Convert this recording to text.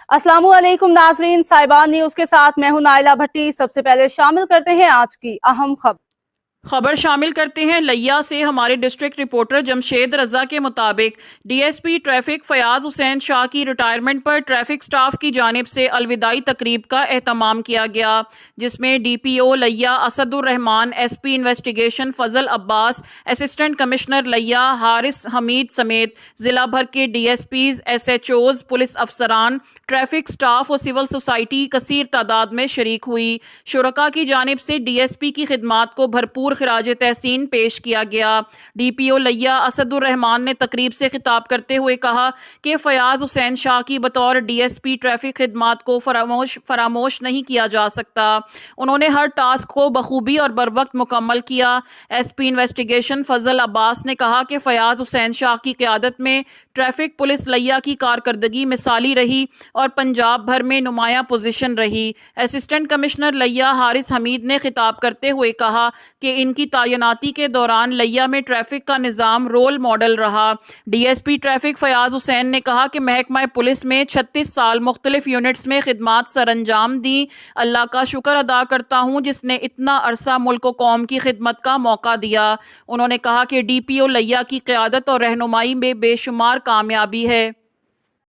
अस्सलाम वालेकुम नाजरीन, साहिबान न्यूज के साथ मैं हूं नाइला भट्टी। सबसे पहले शामिल करते हैं आज की अहम खबर शामिल करते हैं लिया से। हमारे डिस्ट्रिक्ट रिपोर्टर जमशेद रजा के मुताबिक डीएसपी ट्रैफिक फयाज हुसैन शाह की रिटायरमेंट पर ट्रैफिक स्टाफ की जानिब से अलविदाई तकरीब का एहतमाम किया गया, जिसमें डीपीओ लिया Asadur Rahman, SP investigation Fazal Abbas, assistant commissioner लिया हारिस हमीद समेत जिला भर के डीएसपीज, एसएचओज, पुलिस अफसरान, ट्रैफिक स्टाफ और सिविल सोसाइटी कसीर तादाद में शरीक हुई। शुरका की जानिब से डीएसपी की खिदमात को भरपूर खिराज तहसीन पेश किया गया। डीपीओ लिया असदुर रहमान ने तकरीब से खिताब करते हुए कहा कि फयाज हुसैन शाह की बतौर डीएसपी ट्रैफिक खिदमात को फरामोश नहीं किया जा सकता। उन्होंने हर टास्क को बखूबी और बर वक्त मुकम्मल किया। एसपी इन्वेस्टिगेशन फजल अब्बास ने कहा कि फयाज हुसैन शाह की क़यादत में ट्रैफिक पुलिस लिया की कारकर्दगी मिसाली रही और पंजाब भर में नुमाया पोजीशन रही। असिस्टेंट कमिश्नर लिया हारिस हमीद ने खिताब करते हुए कहा कि इनकी तैनाती के दौरान लिया में ट्रैफिक का निज़ाम रोल मॉडल रहा। डीएसपी ट्रैफिक फयाज हुसैन ने कहा कि महकमा पुलिस में 36 साल मुख्तलिफ यूनिट्स में खिदमात सर अंजाम दी। अल्लाह का शुक्र अदा करता हूँ जिसने इतना अरसा मुल्क व कौम की खिदमत का मौका दिया। उन्होंने कहा कि डीपीओ लिया की क़यादत और रहनुमाई में बेशुमार कामयाबी है।